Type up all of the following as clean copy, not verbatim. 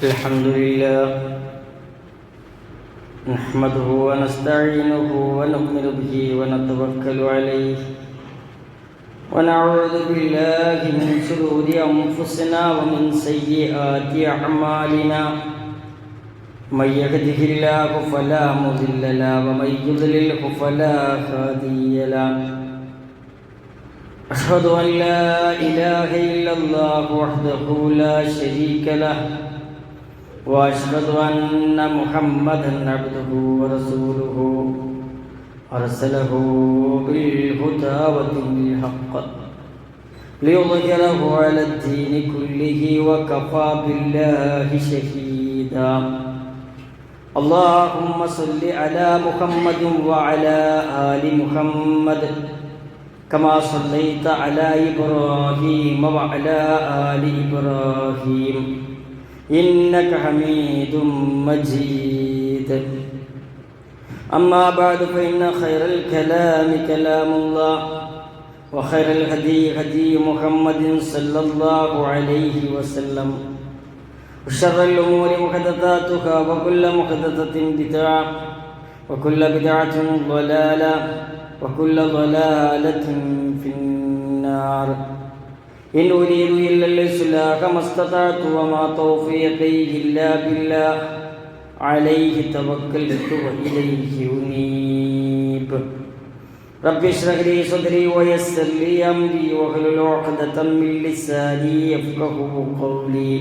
الحمد لله نحمده ونستعينه ونؤمن به ونتوكل عليه ونعوذ بالله من شرور أنفسنا ومن سيئات أعمالنا من يهده الله فلا مضل له ومن يضلله فلا هادي له أشهد أن لا إله إلا الله وحده لا شريك له وأشهد أن محمدًا عبده ورسوله أرسله بالهدى ودين الحق ليظهره على الدين كله وكفى بالله شهيدا اللهم صل على محمد وعلى آل محمد كما صليت على إبراهيم وعلى آل إبراهيم إنك حميد مجيد أما بعد فإن خير الكلام كلام الله وخير الهدي هدي محمد صلى الله عليه وسلم وشر الأمور محدثاتها وكل محدثة بدعة وكل بدعة ضلالة وكل ضلالة في النار إن أريد إلا الإصلاح ما استطعت وما توفيقي إلا بالله عليه توكلت وإليه أنيب رب اشرح لي صدري ويسر لي أمري واحلل عقدة من لساني يفقهوا قولي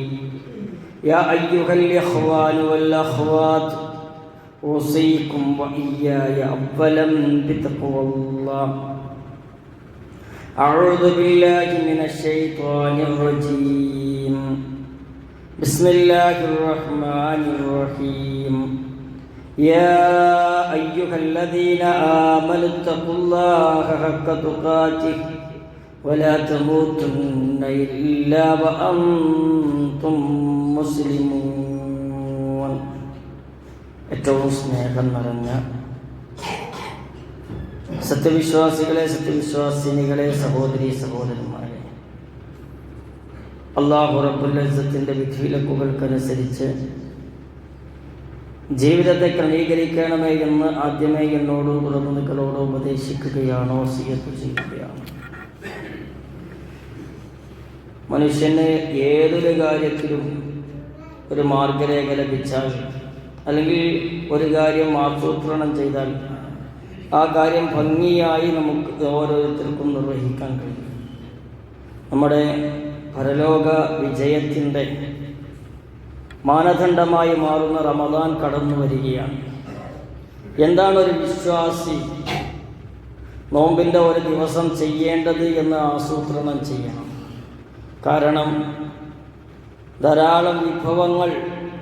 يا أيها الإخوان والأخوات أوصيكم وإياي أولا بتقوى الله أعوذ بالله من الشيطان الرجيم بسم الله الرحمن الرحيم يا أيها الذين آمنوا اتقوا الله حق تقاته ولا تموتن إلا وأنتم مسلمون ഏറ്റവും സ്നേഹം നിറഞ്ഞ സത്യവിശ്വാസികളെ, സത്യവിശ്വാസിനികളെ, സഹോദരീ സഹോദരന്മാരെ, അല്ലാഹു റബ്ബുൽ ഇസ്സത്തിന്റെ വിധിവിലക്കുകൾക്കനുസരിച്ച് ജീവിതത്തെ ക്രമീകരിക്കണമേ എന്ന് ആദ്യമേ എന്നോടും തുടർന്ന് നിങ്ങളോട് ഉപദേശിക്കുകയാണോ വസിയത്ത് ചെയ്യുകയാണോ? മനുഷ്യന് ഏതൊരു കാര്യത്തിലും ഒരു മാർഗരേഖ ലഭിച്ചാൽ അല്ലെങ്കിൽ ഒരു കാര്യം ആസൂത്രണം ചെയ്താൽ ആ കാര്യം ഭംഗിയായി നമുക്ക് ഓരോരുത്തർക്കും നിർവഹിക്കാൻ കഴിയും. നമ്മുടെ പരലോക വിജയത്തിൻ്റെ മാനദണ്ഡമായി മാറുന്ന റമദാൻ കടന്നു വരികയാണ്. എന്താണ് ഒരു വിശ്വാസി നോമ്പിൻ്റെ ഒരു ദിവസം ചെയ്യേണ്ടത് എന്ന് ആസൂത്രണം ചെയ്യണം. കാരണം ധാരാളം വിഭവങ്ങൾ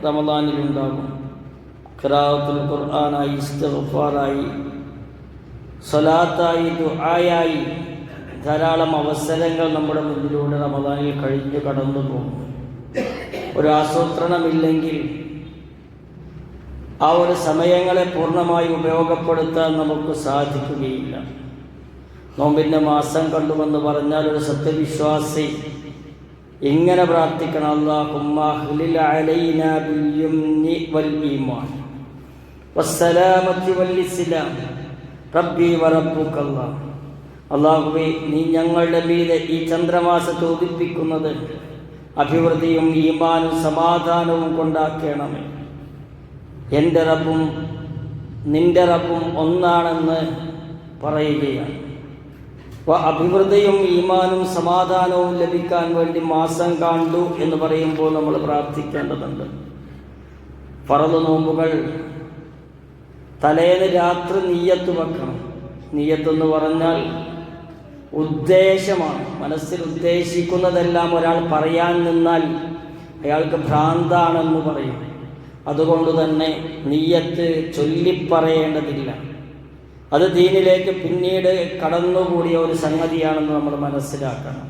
റമദാനിലുണ്ടാകും. ഖിറാഅത്തുൽ ഖുർആനായി, ഇസ്തിഗ്ഫാറായി, സ്വലാത്തായി, ദുആയായി ധാരാളം അവസരങ്ങൾ നമ്മുടെ മുന്നിലൂടെ റമദാനിൽ കഴിഞ്ഞു കടന്നു പോകും. ഒരു ആസൂത്രണമില്ലെങ്കിൽ ആ ഒരു സമയങ്ങളെ പൂർണ്ണമായി ഉപയോഗപ്പെടുത്താൻ നമുക്ക് സാധിക്കുകയില്ല. നോമ്പിൻ്റെ മാസം കണ്ടുവെന്ന് പറഞ്ഞാൽ ഒരു സത്യവിശ്വാസി ഇങ്ങനെ പ്രാർത്ഥിക്കണം: അല്ലാഹുമ്മ അഹ്ലിൽ അലൈനാ ബിൽ യംനി വൽ ഈമാൻ വസ്സലാമത്തി വൽ ഇസ്ലാം റബ്ബി വറബ്ബുക്കല്ലാഹ്. അല്ലാഹുവേ, നീ ഞങ്ങളുടെ മീതെ ഈ ചന്ദ്രമാസത്തെ ഉദിപ്പിക്കുന്നത് അഭിവൃദ്ധിയും ഈമാനും സമാധാനവും കൊണ്ടാക്കണമേ. എൻ്റെ റബ്ബും നിൻ്റെ റബ്ബും ഒന്നാണെന്ന് പറയുകയാണ്. അപ്പോൾ അഭിവൃദ്ധിയും ഈമാനും സമാധാനവും ലഭിക്കാൻ വേണ്ടി മാസം കണ്ടു എന്ന് പറയുമ്പോൾ നമ്മൾ പ്രാർത്ഥിക്കേണ്ടതുണ്ട്. ഫർള് നോമ്പുകൾ തലേന്ന് രാത്രി നിയ്യത്ത് വെക്കണം. നിയ്യത്തെന്ന് പറഞ്ഞാൽ ഉദ്ദേശമാണ്. മനസ്സിൽ ഉദ്ദേശിക്കുന്നതെല്ലാം ഒരാൾ പറയാൻ നിന്നാൽ അയാൾക്ക് ഭ്രാന്താണെന്ന് പറയും. അതുകൊണ്ട് തന്നെ നിയ്യത്ത് ചൊല്ലിപ്പറയേണ്ടതില്ല. അത് ദീനിലേക്ക് പിന്നീട് കടന്നുകൂടിയ ഒരു സംഗതിയാണെന്ന് നമ്മൾ മനസ്സിലാക്കണം.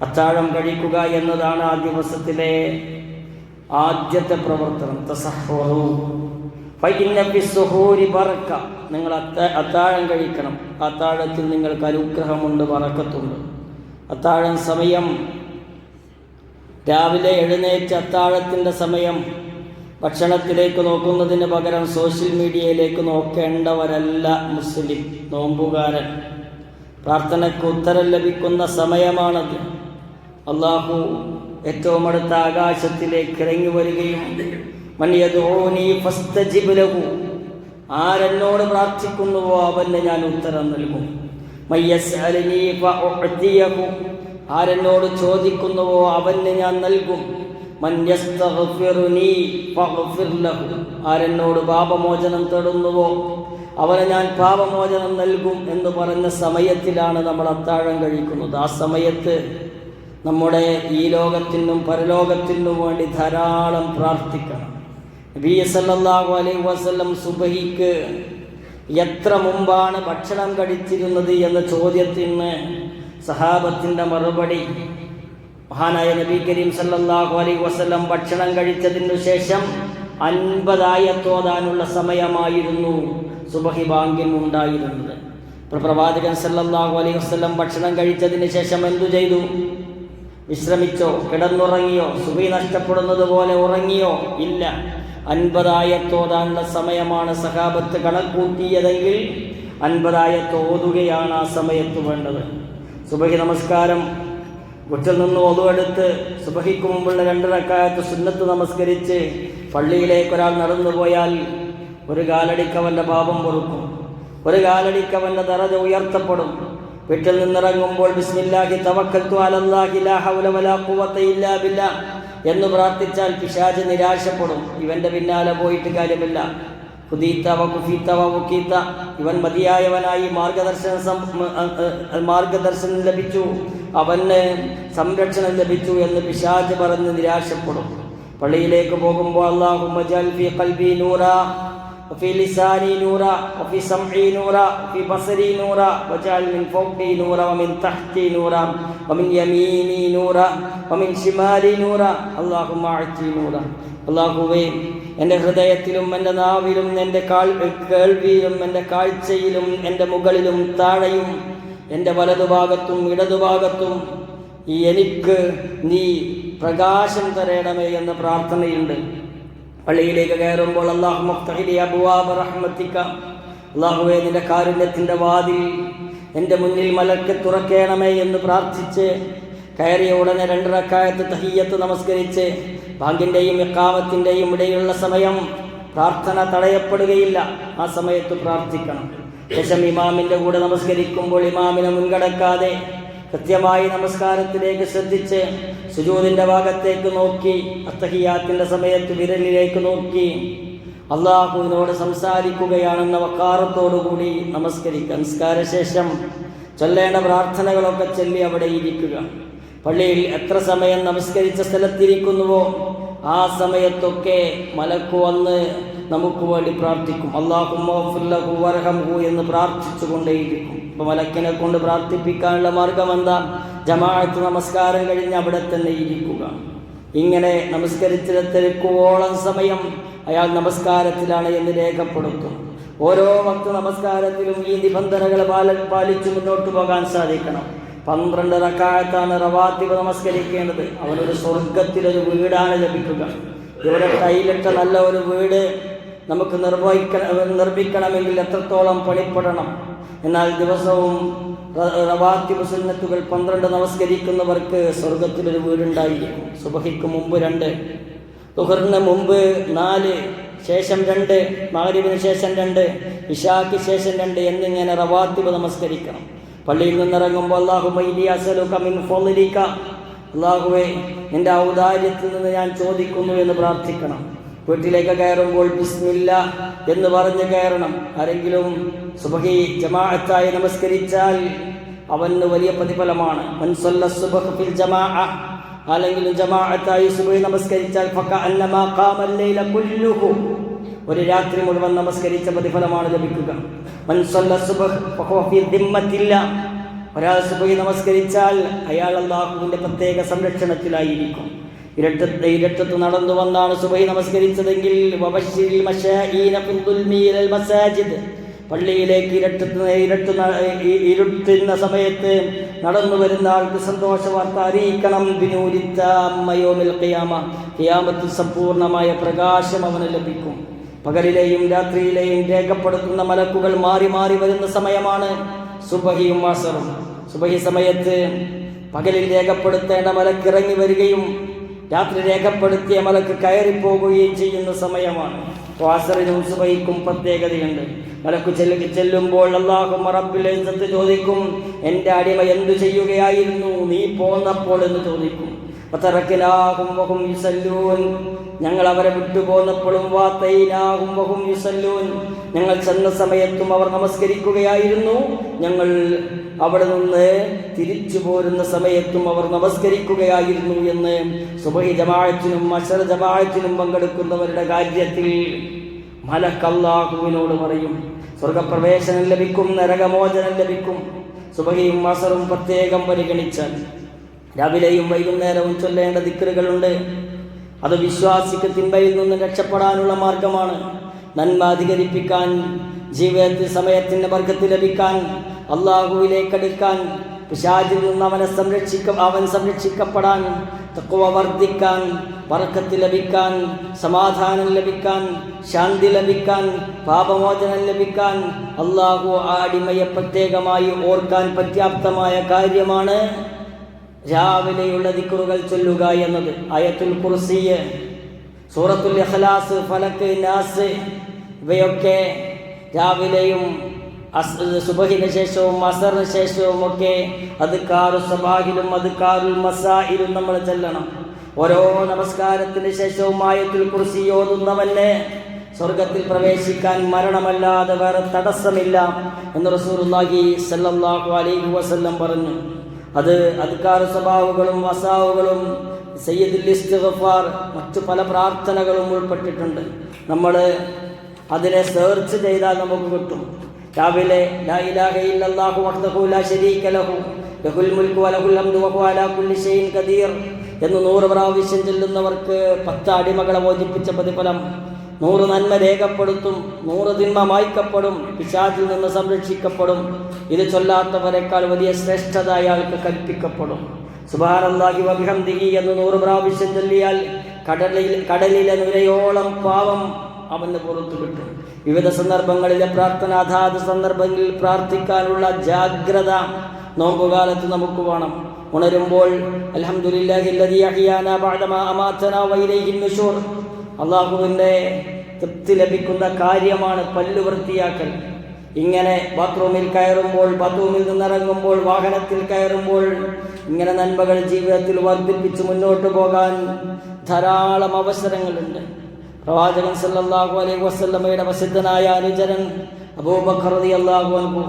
അത്താഴം കഴിക്കുക എന്നതാണ് ആ ദിവസത്തിലെ ആദ്യത്തെ പ്രവർത്തനം. തസഹ്ഹറു ഫഇന്ന ഫിസ്സുഹൂരി ബറക. നിങ്ങൾ അത്താഴം കഴിക്കണം. അത്താഴത്തിൽ നിങ്ങൾക്ക് അനുഗ്രഹമുണ്ട്, ബറക്കത്തുണ്ട്. അത്താഴം സമയം രാവിലെ എഴുന്നേറ്റ് അത്താഴത്തിൻ്റെ സമയം ഭക്ഷണത്തിലേക്ക് നോക്കുന്നതിന് പകരം സോഷ്യൽ മീഡിയയിലേക്ക് നോക്കേണ്ടവരല്ല മുസ്ലിം നോമ്പുകാരൻ. പ്രാർത്ഥനയ്ക്ക് ഉത്തരം ലഭിക്കുന്ന സമയമാണത്. അള്ളാഹു ഏറ്റവും അടുത്ത ആകാശത്തിലേക്ക് ഇറങ്ങി വരികയും മൻ യദ്ഊനി ഫസ്തജിബ് ലഹു, ആരെന്നോട് പ്രാർത്ഥിക്കുന്നുവോ അവന് ഞാൻ ഉത്തരം നൽകും. മൻ യസ്അലനി ഫഉഅ്തിയഹു, ആരെന്നോട് ചോദിക്കുന്നുവോ അവന് ഞാൻ നൽകും. മൻ യസ്തഗ്ഫിറുനി ഫഗ്ഫിർ ലഹു, ആരെന്നോട് പാപമോചനം തേടുന്നുവോ അവന് ഞാൻ പാപമോചനം നൽകും എന്ന് പറഞ്ഞ സമയത്തിലാണ് നമ്മൾ അത്താഴം കഴിക്കുന്നത്. ആ സമയത്ത് നമ്മുടെ ഈ ലോകത്തിനും പരലോകത്തിനും വേണ്ടി ധാരാളം പ്രാർത്ഥിക്കണം. നബി സല്ലല്ലാഹു അലൈഹി വസല്ലം സുബഹിക്ക് എത്ര മുമ്പാണ് ഭക്ഷണം കഴിച്ചിരുന്നത് എന്ന ചോദ്യത്തിന് സഹാബത്തിൻ്റെ മറുപടി, മഹാനായ നബി കരീം സല്ലല്ലാഹു അലൈഹി വസല്ലം ഭക്ഷണം കഴിച്ചതിനു ശേഷം 50 ആയത്ത് ഓതാനുള്ള സമയമായിരുന്നു സുബഹി ബാങ്കിന് ഉണ്ടായിരുന്നത്. പ്രവാചകൻ സല്ലല്ലാഹു അലൈഹി വസല്ലം ഭക്ഷണം കഴിച്ചതിന് ശേഷം എന്തു ചെയ്തു? വിശ്രമിച്ചോ? കിടന്നുറങ്ങിയോ? സുബഹി നഷ്ടപ്പെടുന്നത് പോലെ ഉറങ്ങിയോ? ഇല്ല. 50 ആയത്ത് ഓതാനുള്ള സമയമാണ് സഹാബത്ത് കണക്കൂട്ടിയതെങ്കിൽ 50 ആയത്ത് ഓതുകയാണ് ആ സമയത്ത് വേണ്ടത്. സുബഹി നമസ്കാരം വീട്ടിൽ നിന്ന് ഒതുവെടുത്ത് സുബഹിക്ക് മുമ്പുള്ള 2 റക്അത്ത് സുന്നത്ത് നമസ്കരിച്ച് പള്ളിയിലേക്ക് ഒരാൾ നടന്നു പോയാൽ ഒരു കാലടിക്കവൻ്റെ പാപം പൊറുക്കും, ഒരു കാലടിക്കവൻ്റെ ദറജ ഉയർത്തപ്പെടും. വീട്ടിൽ നിന്നിറങ്ങുമ്പോൾ ബിസ്മില്ലാഹി തവക്കൽതു അലല്ലാഹി ലാ ഹൗല വലാ ഖുവത ഇല്ലാ ബില്ലാഹ് എന്ന് പ്രാർത്ഥിച്ചാൽ പിശാച് നിരാശപ്പെടും. ഇവൻ്റെ പിന്നാലെ പോയിട്ട് കാര്യമില്ല. ഹുദീത വകുഫീത വവുക്കീത, ഇവൻ മതിയായവനായി മാർഗദർശനം ലഭിച്ചു, അവന് സംരക്ഷണം ലഭിച്ചു എന്ന് പിശാച് പറഞ്ഞ് നിരാശപ്പെടും. പള്ളിയിലേക്ക് പോകുമ്പോൾ അല്ലാഹുമ്മ ജഅൽ ഫീ ഖൽബി നൂറാ വഫീ ലിസാനി നൂറാ വഫീ സംഇ നൂറാ വഫീ ബസരി നൂറാ വജഅൽ മിൻ ഫൗഖി നൂറാ വമിൻ തഹ്തി നൂറാ വമിൻ യമീനി നൂറാ വമിൻ ശിമാലി നൂറാ അല്ലാഹുമ്മ അഅ്തി നൂറാ. അല്ലാഹുവേ, എൻ്റെ ഹൃദയത്തിലും എൻ്റെ നാവിലും എൻ്റെ കേൾവിയിലും എൻ്റെ കാഴ്ചയിലും എൻ്റെ മുകളിലും താഴെയും എൻ്റെ വലതുഭാഗത്തും ഇടതുഭാഗത്തും എനിക്ക് നീ പ്രകാശം തരേണമേ എന്ന പ്രാർത്ഥനയുണ്ട്. പള്ളിയിലേക്ക് കയറുമ്പോൾ അല്ലാഹുമ്മ ഫ്തഹ് ലി അബ്വാബ റഹ്മതിക, അല്ലാഹുവേ നിന്റെ കാരുണ്യത്തിൻ്റെ വാതിൽ എൻ്റെ മുന്നിൽ മലക്ക് തുറക്കണമേ എന്ന് പ്രാർത്ഥിച്ച് കയറിയ ഉടനെ 2 റക്അത്ത് തഹിയ്യത്ത് നമസ്കരിച്ച് ബാങ്കിൻ്റെയും ഇഖാമത്തിൻ്റെയും ഇടയിലുള്ള സമയം പ്രാർത്ഥന തടയപ്പെടുകയില്ല. ആ സമയത്ത് പ്രാർത്ഥിക്കണം. ശേഷം ഇമാമിൻ്റെ കൂടെ നമസ്കരിക്കുമ്പോൾ ഇമാമിനെ മുൻകടക്കാതെ കൃത്യമായി നമസ്കാരത്തിലേക്ക് ശ്രദ്ധിച്ച് സുജൂദിൻ്റെ ഭാഗത്തേക്ക് നോക്കി അത്തഹിയ്യാത്തിൻ്റെ സമയത്ത് വിരലിലേക്ക് നോക്കി അള്ളാഹുവിനോട് സംസാരിക്കുകയാണെന്ന വക്കാറത്തോടുകൂടി നമസ്കരിക്കുക. നമസ്കാരശേഷം ചൊല്ലേണ്ട പ്രാർത്ഥനകളൊക്കെ ചൊല്ലി അവിടെ ഇരിക്കുക. പള്ളിയിൽ എത്ര സമയം നമസ്കരിച്ച സ്ഥലത്തിരിക്കുന്നുവോ ആ സമയത്തൊക്കെ മലക്ക് വന്ന് നമുക്ക് വേണ്ടി പ്രാർത്ഥിക്കും. അല്ലാഹുമ്മ ഗ്ഫിർ ലഹു വർഹംഹു എന്ന് പ്രാർത്ഥിച്ചു കൊണ്ടേയിരിക്കും. അപ്പോൾ മലക്കിനെ കൊണ്ട് പ്രാർത്ഥിപ്പിക്കാനുള്ള മാർഗം എന്താ? ജമാഅത്ത് നമസ്കാരം കഴിഞ്ഞ് അവിടെ തന്നെ ഇരിക്കുക. ഇങ്ങനെ നമസ്കരിച്ചിടത്തിരിക്കുവോളം സമയം അയാൾ നമസ്കാരത്തിലാണ് എന്ന് രേഖപ്പെടുത്തും. ഓരോ വക്ത നമസ്കാരത്തിലും ഈ നിബന്ധനകൾ പാലിച്ചു മുന്നോട്ട് പോകാൻ സാധിക്കണം. 12 റക്അത്താണ് റവാത്തിബ് നമസ്കരിക്കേണ്ടത്. അവനൊരു സ്വർഗത്തിലൊരു വീടാണ് ലഭിക്കുക. ഇവിടെ ടൈലിട്ട നല്ല ഒരു വീട് നമുക്ക് നിർമ്മിക്കണമെങ്കിൽ എത്രത്തോളം പണിപ്പെടണം. എന്നാൽ ദിവസവും റവാത്തിബ് സുന്നത്തുകൾ 12 നമസ്കരിക്കുന്നവർക്ക് സ്വർഗത്തിലൊരു വീടുണ്ടായിരിക്കും. സുബഹിക്ക് മുമ്പ് 2, ദുഹറിന് മുമ്പ് 4, ശേഷം 2, മഗ്രിബിന് ശേഷം 2, ഇശാക്ക് ശേഷം 2 എന്നിങ്ങനെ റവാത്തിബ് നമസ്കരിക്കണം. പള്ളിയിൽ നിന്നിറങ്ങുമ്പോൾ അല്ലാഹുമ്മ ഇന്നി അസ്അലുക മിൻ ഫളിക, അല്ലാഹുവേ നിന്റെ ഔദാര്യത്തിൽ നിന്ന് ഞാൻ ചോദിക്കുന്നു എന്ന് പ്രാർത്ഥിക്കണം. വീട്ടിലേക്ക് കയറുമ്പോൾ ബിസ്മില്ലാ എന്ന് പറഞ്ഞ് കയറണം. ആരെങ്കിലും സുബഹി ജമാഅത്തായി നമസ്കരിച്ചാൽ അവന് വലിയ പ്രതിഫലമാണ്. മൻ സല്ല സുബ്ഹ ഫിൽ ജമാഅ, അല്ലെങ്കിൽ ജമാഅത്തായി സുബഹി നമസ്കരിച്ചാൽ ഫകഅന്നമാ ഖാമൽ ലൈല കുല്ലുഹു, ഒരു രാത്രി മുഴുവൻ നമസ്കരിച്ച പ്രതിഫലമാണ് ലഭിക്കുക. മൻ സല്ല സുബ്ഹ ഫഹുവ ഫീ ദിമ്മത്തില്ലാ, ഒരാൾ സുബഹി നമസ്കരിച്ചാൽ അയാൾ അല്ലാഹുവിൻ്റെ പ്രത്യേക സംരക്ഷണത്തിലായിരിക്കും. ഇരട്ടത്ത് നടന്നു വന്നാണ് സുബഹി നമസ്കരിച്ചതെങ്കിൽ വബശ്ശിരിൽ മശാഈന ഫിൽ ദുൽമി ഇലൽ മസാജിദ്, പള്ളിയിലേക്ക് ഇരുട്ടുന്ന സമയത്ത് നടന്നു വരുന്ന ആൾക്ക് സന്തോഷ വാർത്ത അറിയിക്കണം. ഖിയാമത്തിൽ സമ്പൂർണമായ പ്രകാശം അവന് ലഭിക്കും. പകലിലെയും രാത്രിയിലെയും രേഖപ്പെടുത്തുന്ന മലക്കുകൾ മാറി മാറി വരുന്ന സമയമാണ് സുബഹിയും അസറും. സുബഹി സമയത്ത് പകലിൽ രേഖപ്പെടുത്തേണ്ട മലക്ക് ഇറങ്ങി വരികയും രാത്രി രേഖപ്പെടുത്തിയ മലക്ക് കയറിപ്പോകുകയും ചെയ്യുന്ന സമയമാണ്. അസറിനും സുബഹിക്കും പ്രത്യേകതയുണ്ട്. മലക്കു ചെല്ലുമ്പോൾ അല്ലാഹുമ്മ റബ്ബിൽ ഇസ്സത്ത് ചോദിക്കും, എൻ്റെ അടിമ എന്തു ചെയ്യുകയായിരുന്നു നീ പോന്നപ്പോൾ എന്ന് ചോദിക്കും. ഫതറക്നാഹും വഹും യുസല്ലൂൻ, ഞങ്ങൾ അവരെ വിട്ടുപോന്നപ്പോഴും വാതൈനാഹും വഹും യുസല്ലൂൻ, ഞങ്ങൾ ചെന്ന സമയത്തും അവർ നമസ്കരിക്കുകയായിരുന്നു, ഞങ്ങൾ അവിടെ നിന്ന് തിരിച്ചു പോരുന്ന സമയത്തും അവർ നമസ്കരിക്കുകയായിരുന്നു എന്ന് സുബഹി ജമാഅത്തിനും അശർ ജമാഅത്തിനും പങ്കെടുക്കുന്നവരുടെ കാര്യത്തിൽ മലക്ക് അല്ലാഹുവിനോട് പറയും. സ്വർഗപ്രവേശനം ലഭിക്കും, നരകമോചനം ലഭിക്കും. സുബഹിയും അസറും പ്രത്യേകം പരിഗണിച്ചാൽ രാവിലെയും വൈകുന്നേരവും ചൊല്ലേണ്ട ദിക്റുകളുണ്ട്. അത് വിശ്വാസിക്ക് തിന്മയിൽ നിന്ന് രക്ഷപ്പെടാനുള്ള മാർഗമാണ്. നന്മ അധികരിപ്പിക്കാൻ, ജീവിതത്തിൽ സമയത്തിന്റെ ബർക്കത്ത് ലഭിക്കാൻ, അള്ളാഹുവിലേക്ക് അടുക്കാൻ, പിശാചിൽ നിന്ന് അവൻ സംരക്ഷിക്കപ്പെടാൻ, തഖ്വ വർദ്ധിക്കാൻ, ബർക്കത്ത് ലഭിക്കാൻ, സമാധാനം ലഭിക്കാൻ, ശാന്തി ലഭിക്കാൻ, പാപമോചനം ലഭിക്കാൻ അള്ളാഹു ആ അടിമയെ പ്രത്യേകമായി ഓർക്കാൻ പര്യാപ്തമായ കാര്യമാണ് രാവിലെയുള്ള ദിക്റുകൾ ചൊല്ലുക എന്നത്. ആയത്തുൽ കുർസി, സൂറത്തുൽ ഇഖ്ലാസ്, ഫലക്ക്, നാസ് ഇവയൊക്കെ രാവിലെയും സുബഹിന് ശേഷവും അസറിന് ശേഷവും ഒക്കെ അദ്കാറു സബാഹിലും അദ്കാറുൽ മസായിലും നമ്മൾ ചെല്ലണം. ഓരോ നമസ്കാരത്തിന് ശേഷവും ആയത്തുൽ കുർസി ഓതുന്നവന് സ്വർഗത്തിൽ പ്രവേശിക്കാൻ മരണമല്ലാതെ വേറെ തടസ്സമില്ല എന്ന് റസൂലുള്ളാഹി സ്വല്ലല്ലാഹു അലൈഹി വസല്ലം പറഞ്ഞു. അത് അദ്കാറു സബാഹുകളും വസാവുകളും സയ്യിദുൽ ഇസ്തിഗ്ഫാർ മറ്റു പല പ്രാർത്ഥനകളും ഉൾപ്പെട്ടിട്ടുണ്ട്. നമ്മൾ അതിനെ സെർച്ച് ചെയ്താൽ നമുക്ക് കിട്ടും. രാവിലെ ലാ ഇലാഹ ഇല്ലല്ലാഹു വഹ്ദഹു ലാ ശരീക ലഹു ലഹുൽ മുൽക്കു വലഹുൽ ഹംദു വഹുവ അലാ കുല്ലി ഷൈഇൻ ഖദീർ എന്ന് 100 പ്രാവശ്യം ചൊല്ലുന്നവർക്ക് 10 അടിമകളെ മോചിപ്പിച്ച പ്രതിഫലം, 100 നന്മ രേഖപ്പെടുത്തും, 100 തിന്മ മായ്ക്കപ്പെടും, പിശാചിൽ നിന്ന് സംരക്ഷിക്കപ്പെടും. ഇത് ചൊല്ലാത്തവരെക്കാൾ വലിയ ശ്രേഷ്ഠത അയാൾക്ക് കൽപ്പിക്കപ്പെടും. സുബ്ഹാനല്ലാഹി വബിഹംദിഹി എന്ന് 100 പ്രാവശ്യം ചൊല്ലിയാൽ കടലിലെ നുരയോളം പാവം അവന് പുറത്തു കിട്ടും. വിവിധ സന്ദർഭങ്ങളിലെ പ്രാർത്ഥന അതാത് സന്ദർഭങ്ങളിൽ പ്രാർത്ഥിക്കാനുള്ള ജാഗ്രത നോമ്പുകാലത്ത് നമുക്ക് വേണം. ഉണരുമ്പോൾ അൽഹംദുലില്ലാഹി അല്ലദീ അഹ്യാനാ ബഅദമാ അമാതനാ വഇലൈഹിൻ നുശൂർ, അല്ലാഹുവിൻ്റെ തൃപ്തി ലഭിക്കുന്ന കാര്യമാണ് പല്ലു വൃത്തിയാക്കൽ. ഇങ്ങനെ ബാത്റൂമിൽ കയറുമ്പോൾ, ബാത്റൂമിൽ നിന്നിറങ്ങുമ്പോൾ, വാഹനത്തിൽ കയറുമ്പോൾ ഇങ്ങനെ നന്മകൾ ജീവിതത്തിൽ വർദ്ധിപ്പിച്ച് മുന്നോട്ട് പോകാൻ ധാരാളം അവസരങ്ങളുണ്ട്. പ്രവാചകൻ സല്ലല്ലാഹു അലൈഹി വസല്ലമയുടെ പ്രസിദ്ധനായ അനുചരൻ അബൂബക്കർ റളിയല്ലാഹു അൻഹു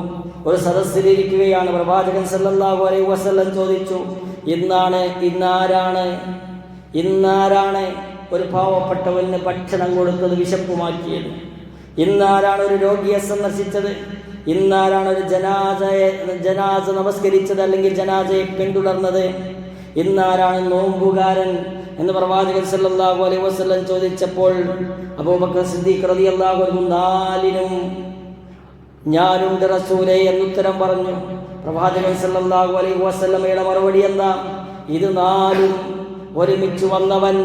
ഒരു സദസ്സിലിരിക്കുകയാണ്. പ്രവാചകൻ സല്ലല്ലാഹു അലൈഹി വസല്ലം ചോദിച്ചു, ഇന്നാരാണ് ഒരു പാവപ്പെട്ടവന് ഭക്ഷണം കൊടുത്തത്, വിശപ്പുമാക്കിയത്? ഇന്നാരാണ് ഒരു രോഗിയെ സന്ദർശിച്ചത്? ഇന്നാരാണ് ഒരു ജനാസ നമസ്കരിച്ചത് അല്ലെങ്കിൽ ജനാസയെ പിന്തുടർന്നത്? ഇന്നാരാണ് നോമ്പുകാരൻ എന്ന് പ്രവാചകൻ സല്ലല്ലാഹു അലൈഹി വസല്ലം ചോദിച്ചപ്പോൾ അബൂബക്കർ സിദ്ദീഖ് റളിയല്ലാഹു അൻഹു 4നും ഞാനുണ്ട് റസൂലേ എന്നുത്തരം പറഞ്ഞു. പ്രവാചകൻ സല്ലല്ലാഹു അലൈഹി വസല്ലമയുടെ മറുപടി എന്താ? ഇത് 4ഉം ഒരുമിച്ച് വന്നവൻ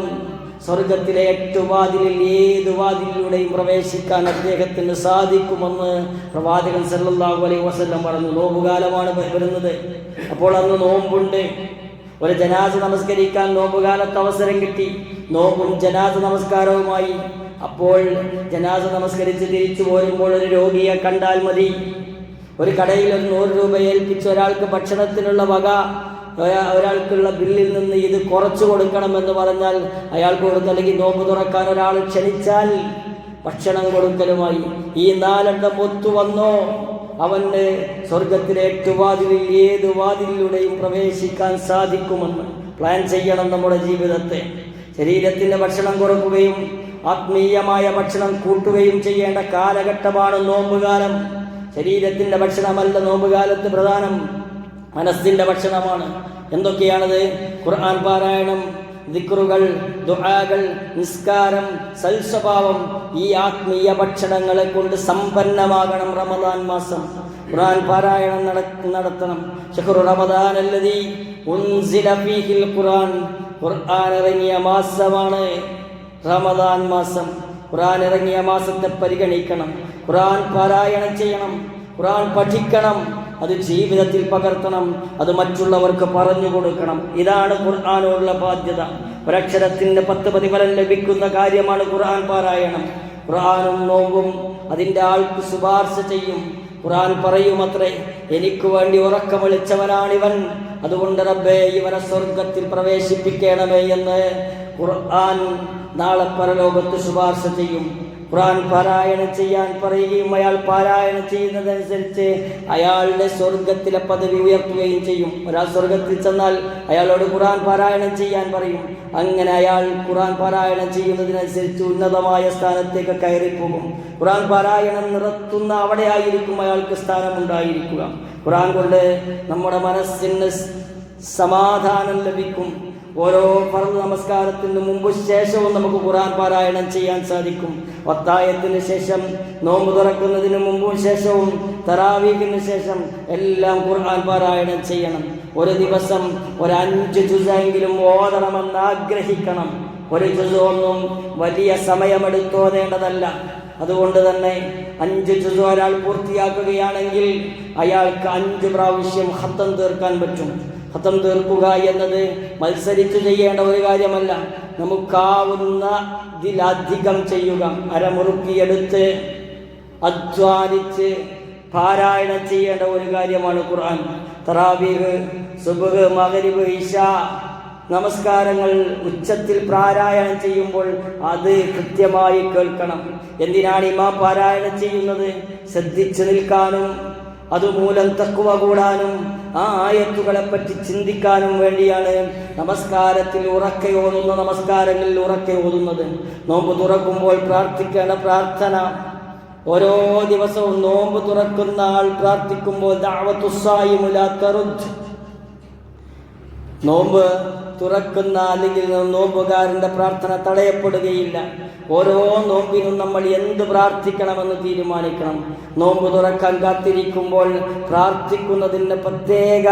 സ്വർഗത്തിലെ 8 വാതിലിൽ ഏത് വാതിലിലൂടെയും പ്രവേശിക്കാൻ അദ്ദേഹത്തിന് സാധിക്കുമെന്ന് പ്രവാചകൻ സല്ലല്ലാഹു അലൈഹി വസല്ലം പറഞ്ഞു. നോമ്പുകാലമാണ് വരുന്നത്. അപ്പോൾ അന്ന് നോമ്പുണ്ട്. ഒരു ജനാസ നമസ്കരിക്കാൻ നോമ്പുകാലത്ത് അവസരം കിട്ടി. നോമ്പും ജനാസ നമസ്കാരവുമായി. അപ്പോൾ ജനാസ നമസ്കരിച്ച് തിരിച്ചു പോരുമ്പോൾ ഒരു രോഗിയെ കണ്ടാൽ മതി. ഒരു കടയിൽ ഒരു 100 രൂപ ഏൽപ്പിച്ച് ഒരാൾക്ക് ഭക്ഷണത്തിനുള്ള വക, ഒരാൾക്കുള്ള ബില്ലിൽ നിന്ന് ഇത് കുറച്ചു കൊടുക്കണമെന്ന് പറഞ്ഞാൽ അയാൾക്ക് കൊടുത്ത്, അല്ലെങ്കിൽ നോമ്പ് തുറക്കാൻ ഒരാൾ ക്ഷണിച്ചാൽ ഭക്ഷണം കൊടുക്കലുമായി ഈ 4 ഒത്തു വന്നോ അവന് സ്വർഗത്തിലെ 8 വാതിലിൽ ഏത് വാതിലിലൂടെയും പ്രവേശിക്കാൻ സാധിക്കുമെന്ന് പ്ലാൻ ചെയ്യണം നമ്മുടെ ജീവിതത്തെ. ശരീരത്തിൻ്റെ ഭക്ഷണം കുറക്കുകയും ആത്മീയമായ ഭക്ഷണം കൂട്ടുകയും ചെയ്യേണ്ട കാലഘട്ടമാണ് നോമ്പുകാലം. ശരീരത്തിൻ്റെ ഭക്ഷണമല്ല നോമ്പുകാലത്ത് പ്രധാനം, മനസ്സിൻ്റെ ഭക്ഷണമാണ്. എന്തൊക്കെയാണത്? ഖുർആൻ പാരായണം, ദിക്റുകൾ, ദുആകൾ, നിസ്കാരം, സൽസ്വഭാവം, ഈ ആത്മീയ ഭക്ഷണങ്ങളെ കൊണ്ട് സമ്പന്നമാകണം റമദാൻ മാസം. ഖുർആൻ പാരായണം നടത്തണം. ശഹ്റു റമദാൻ അല്ലദീ ഉൻസില ഫീഹിൽ ഖുർആൻ. ഖുർആൻ ഇറങ്ങിയ മാസമാണ് റമദാൻ മാസം. ഖുർആൻ ഇറങ്ങിയ മാസത്തെ പരിഗണിക്കണം. ഖുർആൻ പാരായണം ചെയ്യണം, ഖുർആൻ പഠിക്കണം, അത് ജീവിതത്തിൽ പകർത്തണം, അത് മറ്റുള്ളവർക്ക് പറഞ്ഞു കൊടുക്കണം. ഇതാണ് ഖുർആനോടുള്ള ബാധ്യത. ഒരക്ഷരത്തിന് 10 പ്രതിഫലം ലഭിക്കുന്ന കാര്യമാണ് ഖുർആൻ പാരായണം. ഖുർആനും നോമ്പും അതിൻ്റെ ആൾക്ക് ശുപാർശ ചെയ്യും. ഖുർആൻ പറയുമത്രേ, എനിക്ക് വേണ്ടി ഉറക്കം വിളിച്ചവനാണിവൻ, അതുകൊണ്ട് റബ്ബേ ഇവനെ സ്വർഗത്തിൽ പ്രവേശിപ്പിക്കണമേ എന്ന് ഖുർആൻ നാളെ പരലോകത്ത് ശുപാർശ ചെയ്യും. ഖുർആൻ പാരായണം ചെയ്യാൻ പറയുകയും അയാൾ പാരായണം ചെയ്യുന്നതനുസരിച്ച് അയാളുടെ സ്വർഗത്തിലെ പദവി ഉയർത്തുകയും ചെയ്യും. ഒരാൾ സ്വർഗത്തിൽ ചെന്നാൽ അയാളോട് ഖുർആൻ പാരായണം ചെയ്യാൻ പറയും. അങ്ങനെ അയാൾ ഖുർആൻ പാരായണം ചെയ്യുന്നതിനനുസരിച്ച് ഉന്നതമായ സ്ഥാനത്തേക്ക് കയറിപ്പോകും. ഖുർആൻ പാരായണം നിർത്തുന്ന അവിടെ ആയിരിക്കും അയാൾക്ക് സ്ഥാനമുണ്ടായിരിക്കുക. ഖുർആൻ കൊണ്ട് നമ്മുടെ മനസ്സിന് സമാധാനം ലഭിക്കും. ഓരോ ഫർദ് നമസ്കാരത്തിന് മുമ്പ് ശേഷവും നമുക്ക് ഖുർആൻ പാരായണം ചെയ്യാൻ സാധിക്കും. വത്തായത്തിന് ശേഷം, നോമ്പ് തുറക്കുന്നതിന് മുമ്പും ശേഷവും, തറാവീഹിന് ശേഷം എല്ലാം ഖുർആൻ പാരായണം ചെയ്യണം. ഒരു ദിവസം 5 ജുസെങ്കിലും ഓതണമെന്ന് ആഗ്രഹിക്കണം. ഒരു ജുസൊന്നും വലിയ സമയമെടുത്തോതേണ്ടതല്ല. അതുകൊണ്ട് തന്നെ 5 ജുസ് ഒരാൾ പൂർത്തിയാക്കുകയാണെങ്കിൽ അയാൾക്ക് 5 പ്രാവശ്യം ഖത്തം തീർക്കാൻ പറ്റും. ഖത്തം തീർക്കുക എന്നത് മത്സരിച്ച് ചെയ്യേണ്ട ഒരു കാര്യമല്ല. നമുക്കാവുന്നതിലധികം ചെയ്യുക. അരമുറുക്കിയെടുത്ത് അധ്വാനിച്ച് പാരായണം ചെയ്യേണ്ട ഒരു കാര്യമാണ് ഖുർആൻ. തറാവീഹ്, സുബ്ഹ്, മഗ്രിബ്, ഇശാ നമസ്കാരങ്ങൾ ഉച്ചത്തിൽ പാരായണം ചെയ്യുമ്പോൾ അത് കൃത്യമായി കേൾക്കണം. എന്തിനാണ് ഇമാം പാരായണം ചെയ്യുന്നത്? ശ്രദ്ധിച്ചു നിൽക്കാനും അതുമൂലം തഖ്വ കൂടാനും ആ ആയത്തുകളെ പറ്റി ചിന്തിക്കാനും വേണ്ടിയാണ് നമസ്കാരങ്ങളിൽ ഉറക്കെ ഓതുന്നത്. നോമ്പ് തുറക്കുമ്പോൾ പ്രാർത്ഥിക്കേണ്ട പ്രാർത്ഥന, ഓരോ ദിവസവും നോമ്പ് തുറക്കുന്ന ആൾ പ്രാർത്ഥിക്കുമ്പോൾ ദഅവത്തുസ്സായിമു ലാ തറുദ്. നോമ്പ് തുറക്കുന്ന അല്ലെങ്കിൽ നോമ്പുകാരൻ്റെ പ്രാർത്ഥന തടയപ്പെടുകയില്ല. ഓരോ നോമ്പിനും നമ്മൾ എന്ത് പ്രാർത്ഥിക്കണമെന്ന് തീരുമാനിക്കണം. നോമ്പ് തുറക്കാൻ കാത്തിരിക്കുമ്പോൾ പ്രാർത്ഥിക്കുന്നതിന് പ്രത്യേക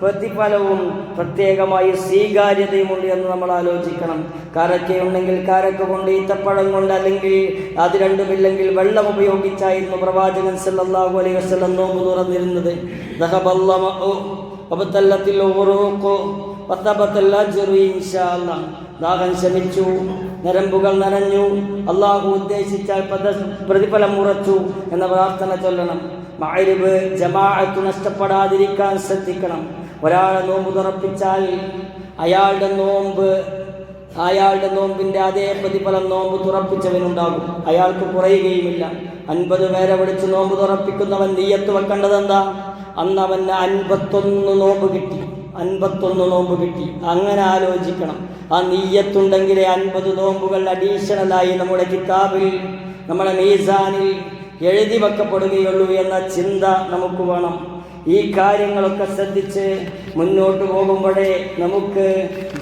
പ്രതിഫലവും പ്രത്യേകമായ സ്വീകാര്യതയുമുണ്ട് എന്ന് നമ്മൾ ആലോചിക്കണം. കാരക്കയുണ്ടെങ്കിൽ കാരക്ക കൊണ്ട്, ഈത്തപ്പഴം കൊണ്ട്, അല്ലെങ്കിൽ അത് രണ്ടുമില്ലെങ്കിൽ വെള്ളം ഉപയോഗിച്ചായിരുന്നു പ്രവാചകൻ സല്ലല്ലാഹു അലൈഹി വസല്ലം നോമ്പ് തുറന്നിരുന്നത്. ദാഹം ശമിച്ചു, നരമ്പുകൾ നനഞ്ഞു, അള്ളാഹു ഉദ്ദേശിച്ചാൽ പ്രതിഫലം ഉറച്ചു എന്ന പ്രാർത്ഥന ചൊല്ലണം. മഗ്രിബ് ജമാഅത്ത് നഷ്ടപ്പെടാതിരിക്കാൻ ശ്രദ്ധിക്കണം. ഒരാളെ നോമ്പ് തുറപ്പിച്ചാൽ അയാളുടെ നോമ്പിന്റെ അതേ പ്രതിഫലം നോമ്പ് തുറപ്പിച്ചവനുണ്ടാകും. അയാൾക്ക് കുറയുകയുമില്ല. 50 പേരെ വിളിച്ച് നോമ്പ് തുറപ്പിക്കുന്നവൻ നിയ്യത്ത് വെക്കേണ്ടത് എന്താ? അന്ന് അവന് 51 നോമ്പ് കിട്ടി. അങ്ങനെ ആലോചിക്കണം. ആ നിയ്യത്തുണ്ടെങ്കിലേ 50 നോമ്പുകൾ അഡീഷണലായി നമ്മുടെ കിതാബിൽ, നമ്മുടെ മീസാനിൽ എഴുതി വെക്കപ്പെടുകയുള്ളൂ എന്ന ചിന്ത നമുക്ക് വേണം. ഈ കാര്യങ്ങളൊക്കെ ശ്രദ്ധിച്ച് മുന്നോട്ട് പോകുമ്പോഴേ നമുക്ക്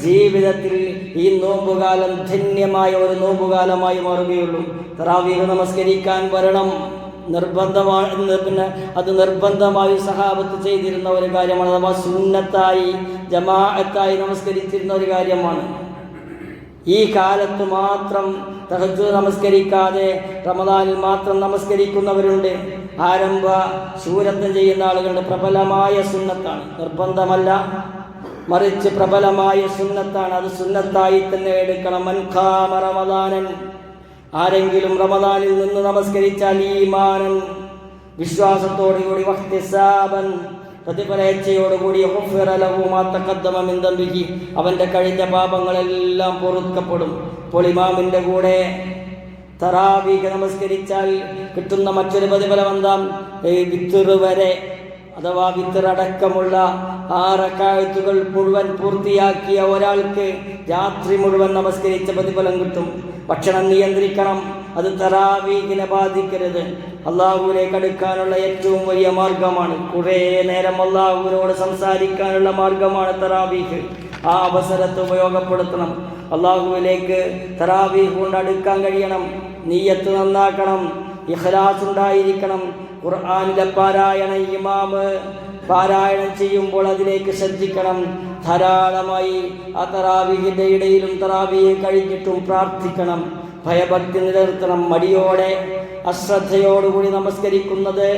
ജീവിതത്തിൽ ഈ നോമ്പുകാലം ധന്യമായ ഒരു നോമ്പുകാലമായി മാറുകയുള്ളൂ. തറാവീഹ് നമസ്കരിക്കാൻ വരണം, നിർബന്ധമാണ്. പിന്നെ അത് നിർബന്ധമായി സഹാബത്ത് ചെയ്തിരുന്ന ഒരു കാര്യമാണ്. അഥവാ സുന്നത്തായി ജമാഅത്തായി നമസ്കരിച്ചിരുന്ന ഒരു കാര്യമാണ്. ഈ കാലത്ത് മാത്രം തഹജ്ജുദ് നമസ്കരിക്കാതെ റമദാനിൽ മാത്രം നമസ്കരിക്കുന്നവരുണ്ട്. ആരംഭ ശൂരത്വം ചെയ്യുന്ന ആളുകളുടെ പ്രബലമായ സുന്നത്താണ്, നിർബന്ധമല്ല, മറിച്ച് പ്രബലമായ സുന്നത്താണ്. അത് സുന്നത്തായി തന്നെ എടുക്കണം. മൻ ഖാമ റമദാനൻ, ആരെങ്കിലും റമദാനിൽ നിന്ന് നമസ്കരിച്ചാൽ ഈമാനൻ, വിശ്വാസത്തോടുകൂടി, വഹ്തിസാബൻ, പ്രതിഫലേച്ഛയോടുകൂടി, അവന്റെ കഴിഞ്ഞ പാപങ്ങളെല്ലാം പൊറുക്കപ്പെടും. അപ്പോൾ ഇമാമിന്റെ കൂടെ തറാവീഹ് നമസ്കരിച്ചാൽ കിട്ടുന്ന മറ്റൊരു പ്രതിഫലം എന്താ? വിത്തർ വരെ അഥവാ വിത്തറടക്കമുള്ള 6 റക്അത്തുകൾ മുഴുവൻ പൂർത്തിയാക്കിയ ഒരാൾക്ക് രാത്രി മുഴുവൻ നമസ്കരിച്ച പ്രതിഫലം കിട്ടും. ഭക്ഷണം നിയന്ത്രിക്കണം, അത് തറാവീഹിനെ ബാധിക്കരുത്. അള്ളാഹുവിലേക്ക് അടുക്കാനുള്ള ഏറ്റവും വലിയ മാർഗമാണ്. കുറേ നേരം അള്ളാഹുവിനോട് സംസാരിക്കാനുള്ള മാർഗമാണ് തറാവീഹ്. ആ അവസരത്തെ ഉപയോഗപ്പെടുത്തണം. അള്ളാഹുവിലേക്ക് തറാവീഹ് കൊണ്ട് അടുക്കാൻ കഴിയണം. നിയ്യത്ത് നന്നാക്കണം, ഇഖ്ലാസ് ഉണ്ടായിരിക്കണം. ഖുർആനിലെ പാരായണം ഇമാമ് പാരായണം ചെയ്യുമ്പോൾ അതിലേക്ക് ശ്രദ്ധിക്കണം. ധാരാളമായി ആ തറാവീഹിൻ്റെ ഇടയിലും തറാവീഹ് കഴിഞ്ഞിട്ടും പ്രാർത്ഥിക്കണം. ഭയഭക്തി നിലനിർത്തണം. മടിയോടെ അശ്രദ്ധയോടുകൂടി നമസ്കരിക്കുന്നത്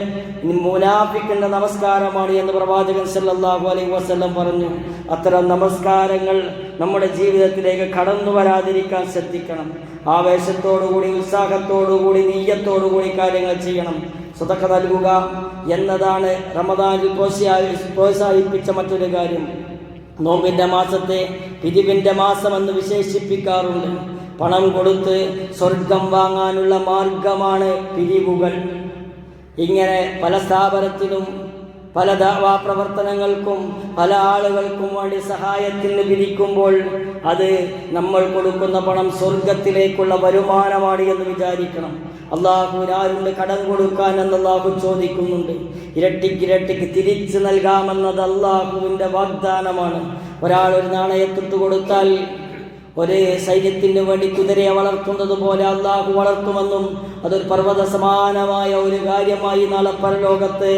മുനാഫിക്കിന്റെ നമസ്കാരമാണ് എന്ന് പ്രവാചകൻ സല്ലല്ലാഹു അലൈഹി വസല്ലം പറഞ്ഞു. അത്തരം നമസ്കാരങ്ങൾ നമ്മുടെ ജീവിതത്തിലേക്ക് കടന്നു വരാതിരിക്കാൻ ശ്രദ്ധിക്കണം. ആവേശത്തോടുകൂടി, ഉത്സാഹത്തോടുകൂടി, നീയത്തോടുകൂടി കാര്യങ്ങൾ ചെയ്യണം. സദഖ നൽകുക എന്നതാണ് റമദാനിൽ പ്രോത്സാഹിപ്പിച്ച മറ്റൊരു കാര്യം. നോമ്പിൻ്റെ മാസത്തെ പിരിവിൻ്റെ മാസമെന്ന് വിശേഷിപ്പിക്കാറുണ്ട്. പണം കൊടുത്ത് സ്വർഗം വാങ്ങാനുള്ള മാർഗമാണ് പിരിവുകൾ. ഇങ്ങനെ പല സ്ഥാപനത്തിനും പല ദഅവാ പ്രവർത്തനങ്ങൾക്കും പല ആളുകൾക്കും വേണ്ടി സഹായത്തിന് പിരിക്കുമ്പോൾ അത് നമ്മൾ കൊടുക്കുന്ന പണം സ്വർഗത്തിലേക്കുള്ള വരുമാനമാണ് എന്ന് വിചാരിക്കണം. അള്ളാഹുവിനാരുണ്ട് കടം കൊടുക്കാൻ എന്ന് അള്ളാഹു ചോദിക്കുന്നുണ്ട്. ഇരട്ടിക്കിരട്ടിക്ക് തിരിച്ചു നൽകാമെന്നത് അള്ളാഹുവിൻ്റെ വാഗ്ദാനമാണ്. ഒരാൾ ഒരു നാണയത്തിട്ട് കൊടുത്താൽ ഒരു സൈന്യത്തിന് വേണ്ടി കുതിരയെ വളർത്തുന്നത് പോലെ അള്ളാഹു വളർത്തുമെന്നും അതൊരു പർവ്വത സമാനമായ ഒരു കാര്യമായി നാളെ പരലോകത്ത്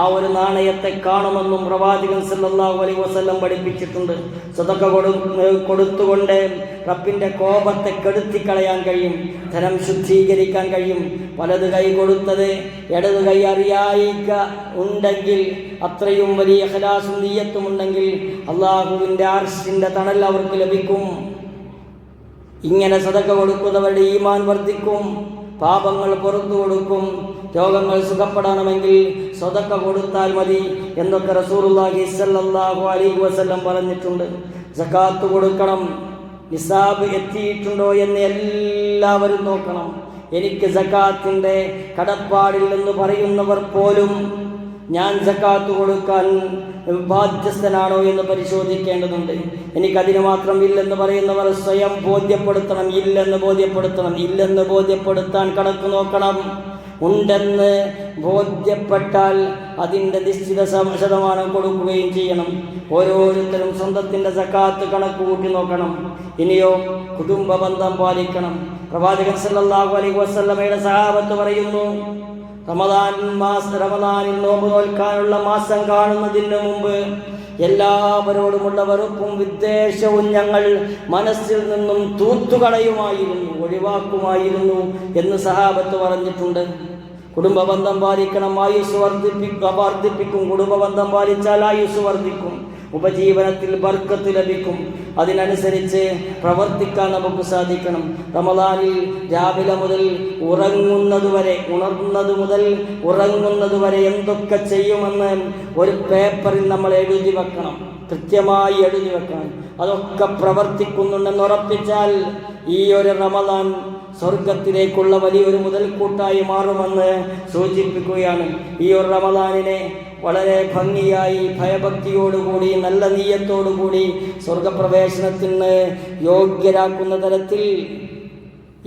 ആ ഒരു നാണയത്തെ കാണുമെന്നും പ്രവാചകൻ സല്ലല്ലാഹു അലൈഹി വസല്ലം പഠിപ്പിച്ചിട്ടുണ്ട്. സദഖ കൊടുത്തുകൊണ്ട് റബ്ബിൻ്റെ കോപത്തെ കെടുത്തിക്കളയാൻ കഴിയും, ധനം ശുദ്ധീകരിക്കാൻ കഴിയും. വലത് കൈ കൊടുത്തത് ഇടത് കൈ അറിയായിക ഉണ്ടെങ്കിൽ, അത്രയും വലിയ ഇഖ്ലാസും നിയ്യത്തും ഉണ്ടെങ്കിൽ അള്ളാഹുവിൻ്റെ അർശിൻ്റെ തണൽ അവർക്ക് ലഭിക്കും. ഇങ്ങനെ സദഖ കൊടുക്കുന്നവരുടെ ഈമാൻ വർദ്ധിക്കും, പാപങ്ങൾ പുറത്തു കൊടുക്കും. രോഗങ്ങൾ സുഖപ്പെടണമെങ്കിൽ സദഖ കൊടുത്താൽ മതി എന്നൊക്കെ റസൂലുള്ളാഹി സ്വല്ലല്ലാഹു അലൈഹി വസല്ലം പറഞ്ഞിട്ടുണ്ട്. സകാത്ത് കൊടുക്കണം. നിസാബ് എത്തിയിട്ടുണ്ടോ എന്ന് എല്ലാവരും നോക്കണം. എനിക്ക് സകാത്തിൻ്റെ കടപ്പാടില്ലെന്ന് പറയുന്നവർ പോലും ഞാൻ സകാത്ത് കൊടുക്കാൻ ബാധ്യസ്ഥനാണോ എന്ന് പരിശോധിക്കേണ്ടതുണ്ട്. എനിക്കതിന് മാത്രം ഇല്ലെന്ന് പറയുന്നവർ സ്വയം ബോധ്യപ്പെടുത്തണം. ഇല്ലെന്ന് ബോധ്യപ്പെടുത്താൻ കണക്ക് നോക്കണം. ഉണ്ടെന്ന് ബോധ്യപ്പെട്ടാൽ അതിൻ്റെ നിശ്ചിത ശതമാനം കൊടുക്കുകയും ചെയ്യണം. ഓരോരുത്തരും സ്വന്തത്തിൻ്റെ സകാത്ത് കണക്ക് കൂട്ടി നോക്കണം. ഇനിയോ കുടുംബ ബന്ധം പാലിക്കണം. പ്രവാചകൻ സല്ലല്ലാഹു അലൈഹി വസല്ലമയുടെ സഹാബത്ത് പറയുന്നു, റമദാനിൽ നോമ്പ് നോൽക്കാനുള്ള മാസം കാണുന്നതിന് മുമ്പ് എല്ലാവരോടുമുള്ള വെറുപ്പും വിദ്വേഷവും ഞങ്ങൾ മനസ്സിൽ നിന്നും തൂത്തുകളയുമായിരുന്നു, ഒഴിവാക്കുമായിരുന്നു എന്ന് സഹാബത്ത് പറഞ്ഞിട്ടുണ്ട്. കുടുംബ ബന്ധം പാലിക്കണം. ആയുസ് വർദ്ധിപ്പിക്കും. കുടുംബ ബന്ധം പാലിച്ചാൽ ആയുസ് വർദ്ധിക്കും, ഉപജീവനത്തിൽ ബർക്കത്ത് ലഭിക്കും. അതിനനുസരിച്ച് പ്രവർത്തിക്കാൻ നമുക്ക് സാധിക്കണം. റമദാനിൽ രാവിലെ മുതൽ ഉണർന്നത് മുതൽ ഉറങ്ങുന്നത് വരെ എന്തൊക്കെ ചെയ്യുമെന്ന് ഒരു പേപ്പറിൽ നമ്മൾ എഴുതി വെക്കണം, കൃത്യമായി എഴുതി വെക്കണം. അതൊക്കെ പ്രവർത്തിക്കുന്നുണ്ടെന്ന് ഉറപ്പിച്ചാൽ ഈ ഒരു റമദാൻ സ്വർഗത്തിലേക്കുള്ള വലിയൊരു മുതൽക്കൂട്ടായി മാറുമെന്ന് സൂചിപ്പിക്കുകയാണ്. ഈ ഒരു റമദാനിനെ വളരെ ഭംഗിയായി ഭയഭക്തിയോടുകൂടി നല്ല നീയത്തോടുകൂടി സ്വർഗപ്രവേശനത്തിന് യോഗ്യരാക്കുന്ന തരത്തിൽ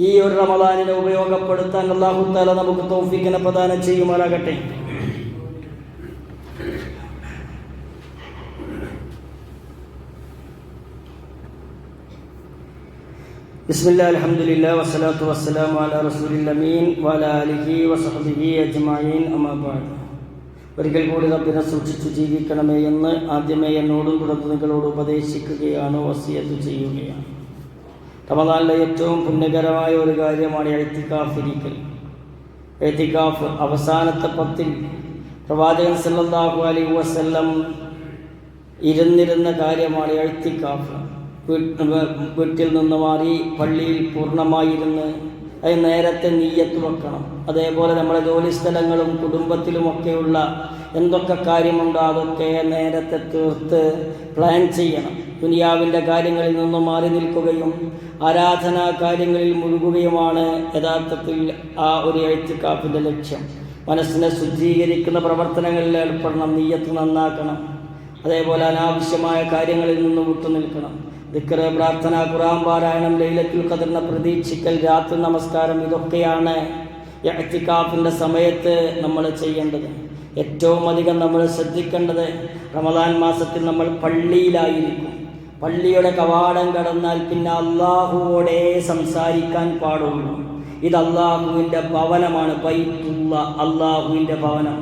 ഈ ഒരു റമദാനിനെ ഉപയോഗപ്പെടുത്താൻ അല്ലാഹു തആല നമുക്ക് തൗഫീഖിനെ പ്രദാനം ചെയ്യുമാറാകട്ടെ. ബിസ്മില്ലാഹി അൽഹംദുലില്ലാഹി വസ്സലാത്തു വസ്സലാമു അലാ റസൂലിൽ അമീൻ വഅലാ ആലിഹി വസഹ്ബിഹി അജ്മഈൻ അമ്മാ ബഅദ്. ഒരിക്കൽ കൂടി റബ്ബിനെ സൂക്ഷിച്ചു ജീവിക്കണമേ എന്ന് ആദ്യമേ എന്നോടും തുടർന്ന് നിങ്ങളോട് ഉപദേശിക്കുകയാണ്, വസിയത്ത് ചെയ്യുകയാണ്. റമദാനിലെ ഏറ്റവും പുണ്യകരമായ ഒരു കാര്യമാണ് ഇഅ്തികാഫ് ഇരിക്കൽ. ഇഅ്തികാഫ് അവസാനത്തെ 10 പ്രവാചകൻ സല്ലല്ലാഹു അലൈഹി വസല്ലം ഇരുന്നിരുന്ന കാര്യമാണ് ഇഅ്തികാഫ്. വീട്ടിൽ നിന്ന് മാറി പള്ളിയിൽ പൂർണ്ണമായിരുന്ന് അത് നേരത്തെ നീയത്ത് വെക്കണം. അതേപോലെ നമ്മുടെ ജോലിസ്ഥലങ്ങളും കുടുംബത്തിലുമൊക്കെയുള്ള എന്തൊക്കെ കാര്യമുണ്ടോ അതൊക്കെ നേരത്തെ തീർത്ത് പ്ലാൻ ചെയ്യണം. ദുനിയാവിൻ്റെ കാര്യങ്ങളിൽ നിന്നും മാറി നിൽക്കുകയും ആരാധനാ കാര്യങ്ങളിൽ മുഴുകുകയുമാണ് യഥാർത്ഥത്തിൽ ആ ഒരു ഇഅ്തികാഫിൻ്റെ ലക്ഷ്യം. മനസ്സിനെ ശുദ്ധീകരിക്കുന്ന പ്രവർത്തനങ്ങളിൽ ഏർപ്പെടണം, നീയത്ത് നന്നാക്കണം. അതേപോലെ അനാവശ്യമായ കാര്യങ്ങളിൽ നിന്നും വിട്ടുനിൽക്കണം. ദിക്ർ, പ്രാർത്ഥന, ഖുർആൻ പാരായണം, ലൈലത്തുൽ ഖദറിനെ പ്രതീക്ഷിക്കൽ, രാത്രി നമസ്കാരം, ഇതൊക്കെയാണ് ഇഅ്തികാഫിൻ്റെ സമയത്ത് നമ്മൾ ചെയ്യേണ്ടത്. ഏറ്റവും അധികം നമ്മൾ ശ്രദ്ധിക്കേണ്ടത് റമദാൻ മാസത്തിൽ നമ്മൾ പള്ളിയിലായിരിക്കും. പള്ളിയുടെ കവാടം കടന്നാൽ പിന്നെ അള്ളാഹുവോടെ സംസാരിക്കാൻ പാടുള്ളൂ. ഇത് അള്ളാഹുവിൻ്റെ ഭവനമാണ്. ബൈത്തുള്ള അള്ളാഹുവിൻ്റെ ഭവനം.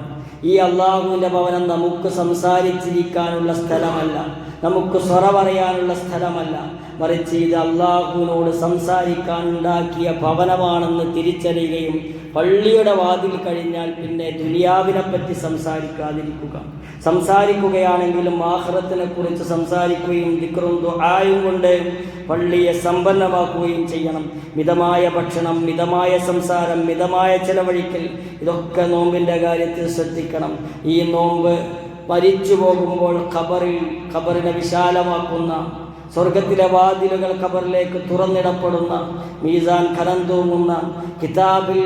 ഈ അള്ളാഹുവിൻ്റെ ഭവനം നമുക്ക് സംസാരിച്ചിരിക്കാനുള്ള സ്ഥലമല്ല, നമുക്ക് സ്വറ പറയാനുള്ള സ്ഥലമല്ല, മറിച്ച് ഇത് അള്ളാഹുവിനോട് സംസാരിക്കാൻ ഉണ്ടാക്കിയ ഭവനമാണെന്ന് തിരിച്ചറിയുകയും പള്ളിയുടെ വാതിൽ കഴിഞ്ഞാൽ പിന്നെ ദുനിയാവിനെപ്പറ്റി സംസാരിക്കുകയാണെങ്കിലും ആഖിറത്തിനെ കുറിച്ച് സംസാരിക്കുകയും ദിക്റും ദുആയും കൊണ്ട് പള്ളിയെ സമ്പന്നമാക്കുകയും ചെയ്യണം. മിതമായ ഭക്ഷണം, മിതമായ സംസാരം, മിതമായ ചെലവഴിക്കൽ, ഇതൊക്കെ നോമ്പിൻ്റെ കാര്യത്തിൽ ശ്രദ്ധിക്കണം. ഈ നോമ്പ് മരിച്ചു പോകുമ്പോൾ ഖബറിനെ വിശാലമാക്കുന്ന, സ്വർഗത്തിലെ വാതിലുകൾ ഖബറിലേക്ക് തുറന്നിടപ്പെടുന്ന, മീസാൻ കനം തൂങ്ങുന്ന, കിതാബിൽ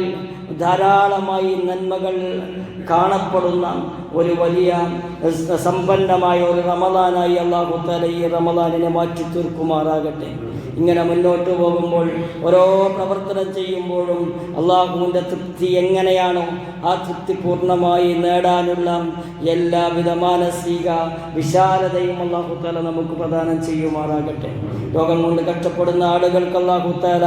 ധാരാളമായി നന്മകൾ കാണപ്പെടുന്ന ഒരു വലിയ സമ്പന്നമായ ഒരു റമദാനായി അല്ലാഹു തആല ഈ റമദാനിനെ മാറ്റി തീർക്കുമാറാകട്ടെ. ഇങ്ങനെ മുന്നോട്ട് പോകുമ്പോൾ ഓരോ പ്രവർത്തനം ചെയ്യുമ്പോഴും അള്ളാഹുവിൻ്റെ തൃപ്തി എങ്ങനെയാണോ ആ തൃപ്തി പൂർണ്ണമായി നേടാനുള്ള എല്ലാവിധ മാനസിക വിശാലതയും അല്ലാഹു തആല നമുക്ക് പ്രദാനം ചെയ്യുമാറാകട്ടെ. രോഗം കൊണ്ട് കഷ്ടപ്പെടുന്ന ആളുകൾക്ക് അല്ലാഹു തആല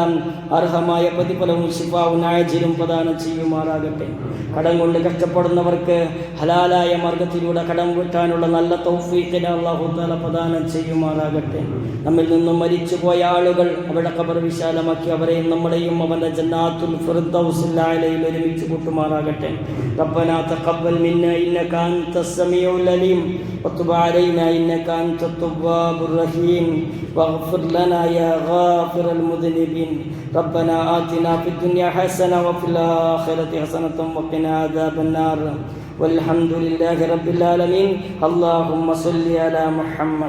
അർഹമായ പ്രതിഫലവും ശിഫാവും ആജിലും പ്രദാനം ചെയ്യുമാറാകട്ടെ. കടം കൊണ്ട് കഷ്ടപ്പെടുന്നവർക്ക് ഹലാലായ മാർഗത്തിലൂടെ കടം വീട്ടാനുള്ള നല്ല തൗഫീഖിനെ അല്ലാഹു തആല പ്രദാനം ചെയ്യുമാറാകട്ടെ. നമ്മിൽ നിന്നും മരിച്ചുപോയ ആളുകൾ അവരുടെ ഖബർ വിശാലമാക്കി അവരെയും നമ്മളെയും അവന്റെ ജന്നാത്തുൽ ഫിർദൗസിൽ അലയിൽ ഒരുമിച്ച് കൂട്ടുമാറാകട്ടെ. റബ്ബനാ തഖബ്ബൽ മിന്നാ ഇന്നക അൻതസ് സമീഉൽ അലീം വതുബ് അലൈനാ ഇന്നക അൻതത് തവ്വാബുർ റഹീം വഗ്ഫിർ ലനാ യാ ഗാഫിറൽ മുദ്നിബീൻ. റബ്ബനാ ആതിനാ ഫിദ് ദുനിയാ ഹസന വഫിൽ ആഖിറതി ഹസനത വഖിനാ അദാബന്നാർ. والحمد لله رب العالمين. اللهم صل على محمد.